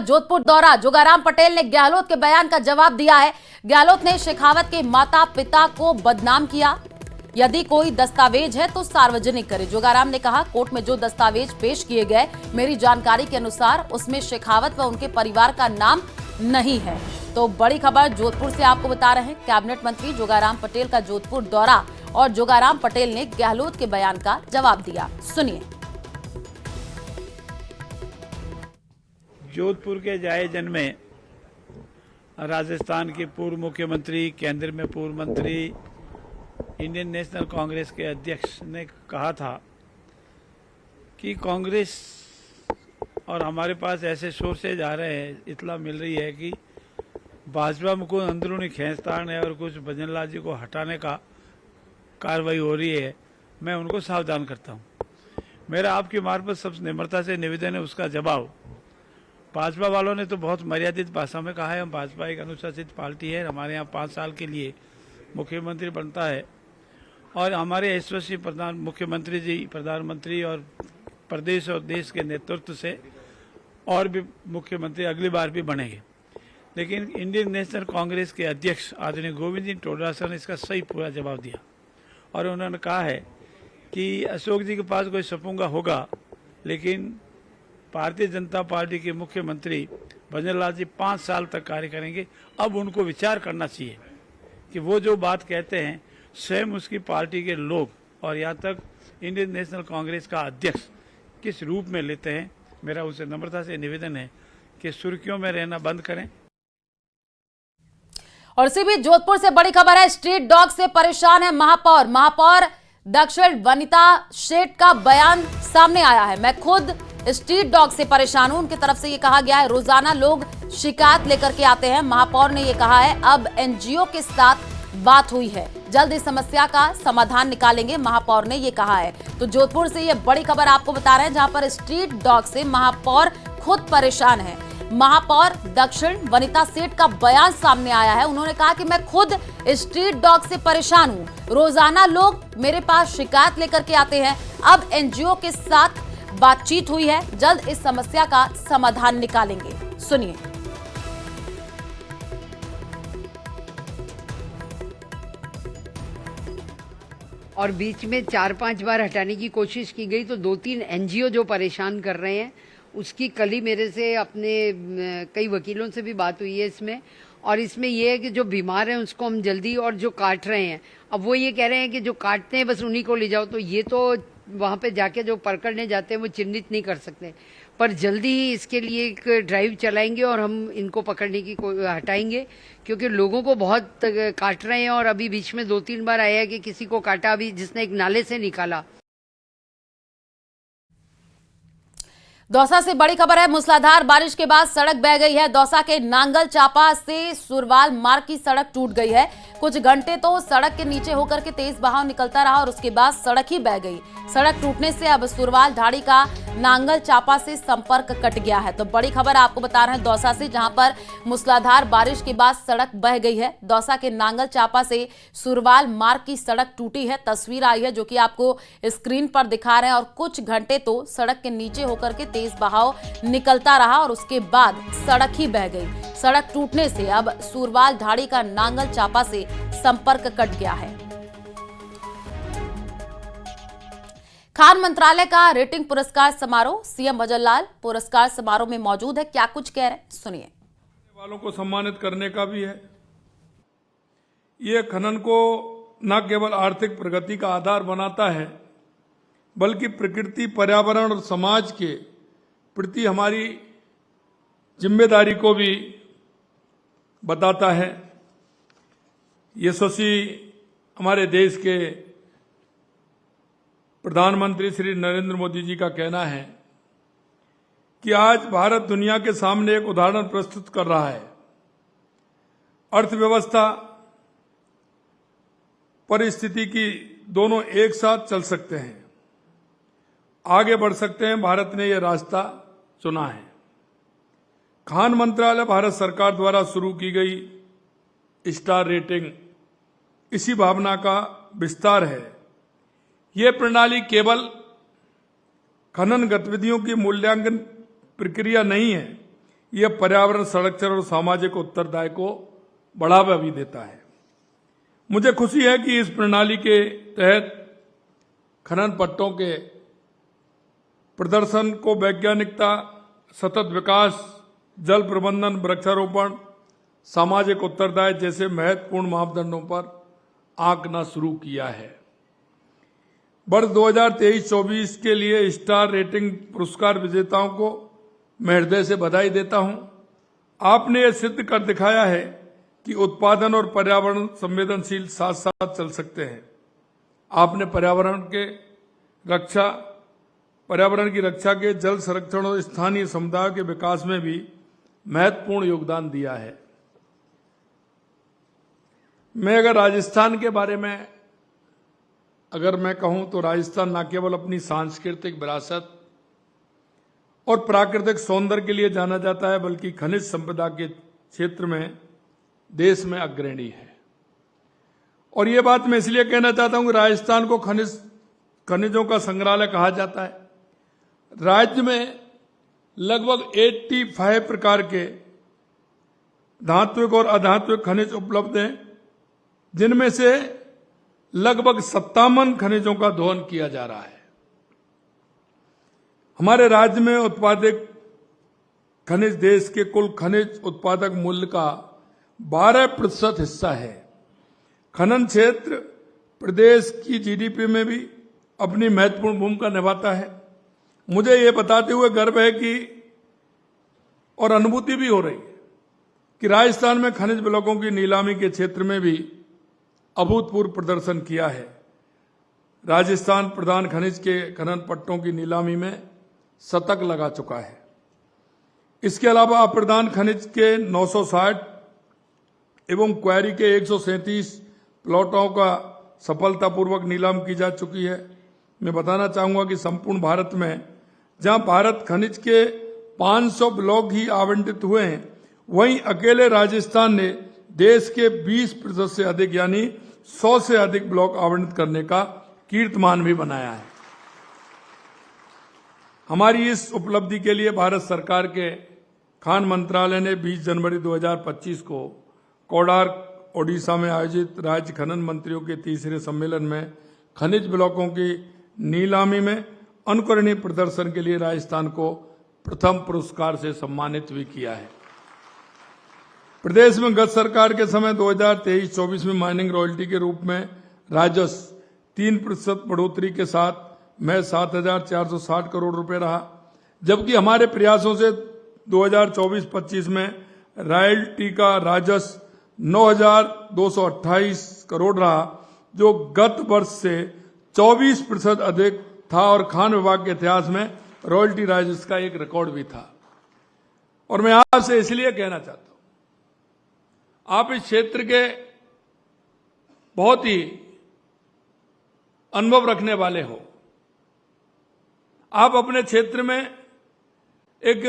जोधपुर दौरा। जोगाराम पटेल ने गहलोत के बयान का जवाब दिया है। गहलोत ने शेखावत के माता पिता को बदनाम किया। यदि कोई दस्तावेज है तो सार्वजनिक करे। जोगाराम ने कहा, कोर्ट में जो दस्तावेज पेश किए गए, मेरी जानकारी के अनुसार उसमें शेखावत व उनके परिवार का नाम नहीं है। तो बड़ी खबर जोधपुर से आपको बता रहे हैं। कैबिनेट मंत्री जोगाराम पटेल का जोधपुर दौरा और जोगाराम पटेल ने गहलोत के बयान का जवाब दिया। सुनिए। जोधपुर के जायजन में राजस्थान के पूर्व मुख्यमंत्री, केंद्र में पूर्व मंत्री, इंडियन नेशनल कांग्रेस के अध्यक्ष ने कहा था कि कांग्रेस और हमारे पास ऐसे सोर्सेज आ रहे हैं, इतला मिल रही है कि भाजपा में कोई अंदरूनी खींचतान है और कुछ भजनलाल जी को हटाने का कार्रवाई हो रही है। मैं उनको सावधान करता हूं। मेरा आपकी मार्फत सबसे निम्रता से निवेदन है, उसका जवाब भाजपा वालों ने तो बहुत मर्यादित भाषा में कहा है। हम भाजपा एक अनुशासित पार्टी है, हमारे यहाँ 5 साल के लिए मुख्यमंत्री बनता है और हमारे यशस्वी मुख्यमंत्री जी, प्रधानमंत्री और प्रदेश और देश के नेतृत्व से और भी मुख्यमंत्री अगली बार भी बनेंगे। लेकिन इंडियन नेशनल कांग्रेस के अध्यक्ष आदरणीय गोविंद जी टोडरा ने इसका सही पूरा जवाब दिया और उन्होंने कहा है कि अशोक जी के पास कोई सपूंगा होगा, लेकिन भारतीय जनता पार्टी के मुख्यमंत्री भजनलाल जी 5 साल तक कार्य करेंगे। अब उनको विचार करना चाहिए कि वो जो बात कहते हैं स्वयं उसकी पार्टी के लोग और यहाँ तक इंडियन नेशनल कांग्रेस का अध्यक्ष किस रूप में लेते हैं। मेरा उनसे नम्रता से निवेदन है कि सुर्खियों में रहना बंद करें। और इसी बीच जोधपुर से बड़ी खबर है। स्ट्रीट डॉग से परेशान है महापौर दक्षिण वनिता शेठ का बयान सामने आया है। मैं खुद स्ट्रीट डॉग से परेशान हूं, उनकी तरफ से ये कहा गया है। रोजाना लोग शिकायत लेकर के आते हैं। महापौर ने ये कहा है, अब एनजीओ के साथ बात हुई है, जल्द इस समस्या का समाधान निकालेंगे, महापौर ने ये कहा है। तो जोधपुर से ये बड़ी खबर आपको बता रहे हैं, जहां पर स्ट्रीट डॉग से महापौर खुद परेशान है। महापौर दक्षिण वनिता सेठ का बयान सामने आया है। उन्होंने कहा कि मैं खुद स्ट्रीट डॉग से परेशान हूं, रोजाना लोग मेरे पास शिकायत लेकर के आते हैं, अब एनजीओ के साथ बातचीत हुई है, जल्द इस समस्या का समाधान निकालेंगे। सुनिए। और बीच में 4-5 बार हटाने की कोशिश की गई तो 2-3 एनजीओ जो परेशान कर रहे हैं, उसकी कल ही मेरे से अपने कई वकीलों से भी बात हुई है इसमें। और इसमें यह है कि जो बीमार हैं उसको हम जल्दी, और जो काट रहे हैं, अब वो ये कह रहे हैं कि जो काटते हैं बस उन्हीं को ले जाओ, तो ये तो वहाँ पे जाके जो पकड़ने जाते हैं वो चिन्हित नहीं कर सकते। पर जल्दी ही इसके लिए एक ड्राइव चलाएंगे और हम इनको पकड़ने की हटाएंगे, क्योंकि लोगों को बहुत काट रहे हैं। और अभी बीच में 2-3 बार आया है कि किसी को काटा भी, जिसने एक नाले से निकाला। दौसा से बड़ी खबर है। मूसलाधार बारिश के बाद सड़क बह गई है। दौसा के नांगल चापा से सुरवाल मार्ग की सड़क टूट गई है। कुछ घंटे तो सड़क के नीचे होकर के तेज बहाव निकलता रहा और उसके बाद सड़क ही बह गई। सड़क टूटने से अब सुरवाल ढाड़ी का नांगल चापा से संपर्क कट गया है। तो बड़ी खबर आपको बता रहे हैं दौसा से, जहां पर मूसलाधार बारिश के बाद सड़क बह गई है। दौसा के नांगल चापा से सुरवाल मार्ग की सड़क टूटी है। तस्वीर आई है जो कि आपको स्क्रीन पर दिखा रहे हैं। और कुछ घंटे तो सड़क के नीचे होकर के तेज बहाव निकलता रहा और उसके बाद सड़क ही बह गई। सड़क टूटने से अब सुरवाल ढाड़ी का नांगल चापा से संपर्क कट गया है। खान मंत्रालय का रेटिंग पुरस्कार समारोह, सीएम भजनलाल पुरस्कार समारोह में मौजूद है। क्या कुछ कह रहे हैं, सुनिए। वालों को सम्मानित करने का भी है। ये खनन को न केवल आर्थिक प्रगति का आधार बनाता है, बल्कि प्रकृति, पर्यावरण और समाज के प्रति हमारी जिम्मेदारी को भी बताता है। यशस्वी हमारे देश के प्रधानमंत्री श्री नरेंद्र मोदी जी का कहना है कि आज भारत दुनिया के सामने एक उदाहरण प्रस्तुत कर रहा है। अर्थव्यवस्था, परिस्थिति की दोनों एक साथ चल सकते हैं, आगे बढ़ सकते हैं। भारत ने यह रास्ता चुना है। खान मंत्रालय भारत सरकार द्वारा शुरू की गई स्टार रेटिंग इसी भावना का विस्तार है। यह प्रणाली केवल खनन गतिविधियों की मूल्यांकन प्रक्रिया नहीं है, यह पर्यावरण संरक्षण और सामाजिक उत्तरदायित्व को बढ़ावा भी देता है। मुझे खुशी है कि इस प्रणाली के तहत खनन पट्टों के प्रदर्शन को वैज्ञानिकता, सतत विकास, जल प्रबंधन, वृक्षारोपण, सामाजिक उत्तरदायित्व जैसे महत्वपूर्ण मापदंडों पर आंकना शुरू किया है। वर्ष 2023-24 के लिए स्टार रेटिंग पुरस्कार विजेताओं को मैं हृदय से बधाई देता हूं। आपने यह सिद्ध कर दिखाया है कि उत्पादन और पर्यावरण संवेदनशील साथ साथ चल सकते हैं। आपने पर्यावरण की रक्षा के, जल संरक्षण और स्थानीय समुदायों के विकास में भी महत्वपूर्ण योगदान दिया है। मैं अगर राजस्थान के बारे में मैं कहूं तो राजस्थान न केवल अपनी सांस्कृतिक विरासत और प्राकृतिक सौंदर्य के लिए जाना जाता है, बल्कि खनिज संपदा के क्षेत्र में देश में अग्रणी है। और ये बात मैं इसलिए कहना चाहता हूं कि राजस्थान को खनिजों का संग्रहालय कहा जाता है। राज्य में लगभग 85 प्रकार के धात्विक और अधात्विक खनिज उपलब्ध हैं, जिनमें से लगभग 57 खनिजों का दोहन किया जा रहा है। हमारे राज्य में उत्पादित खनिज देश के कुल खनिज उत्पादक मूल्य का 12% हिस्सा है। खनन क्षेत्र प्रदेश की जीडीपी में भी अपनी महत्वपूर्ण भूमिका निभाता है। मुझे ये बताते हुए गर्व है कि और अनुभूति भी हो रही है कि राजस्थान में खनिज ब्लॉकों की नीलामी के क्षेत्र में भी अभूतपूर्व प्रदर्शन किया है। राजस्थान प्रधान खनिज के खनन पट्टों की नीलामी में शतक लगा चुका है। इसके अलावा अप्रधान खनिज के 960 एवं क्वारी के 137 प्लॉटों का सफलतापूर्वक नीलाम की जा चुकी है। मैं बताना चाहूंगा कि संपूर्ण भारत में जहां भारत खनिज के 500 ब्लॉक ही आवंटित हुए हैं, वहीं अकेले राजस्थान ने देश के 20% से अधिक यानी 100 से अधिक ब्लॉक आवंटित करने का कीर्तिमान भी बनाया है। हमारी इस उपलब्धि के लिए भारत सरकार के खान मंत्रालय ने 20 जनवरी 2025 को कोडार्क, ओडिशा में आयोजित राज्य खनन मंत्रियों के तीसरे सम्मेलन में खनिज ब्लॉकों की नीलामी में अनुकरणीय प्रदर्शन के लिए राजस्थान को प्रथम पुरस्कार से सम्मानित भी किया है। प्रदेश में गत सरकार के समय 2023-24 में माइनिंग रॉयल्टी के रूप में राजस्व 3% बढ़ोतरी के साथ में 7,460 करोड़ रुपए रहा, जबकि हमारे प्रयासों से 2024-25 में रॉयल्टी का राजस्व 9,228 करोड़ रहा, जो गत वर्ष से 24% अधिक था और खान विभाग के इतिहास में रॉयल्टी राजस्व का एक रिकॉर्ड भी था। और मैं आपसे इसलिए कहना चाहता हूं, आप इस क्षेत्र के बहुत ही अनुभव रखने वाले हो। आप अपने क्षेत्र में एक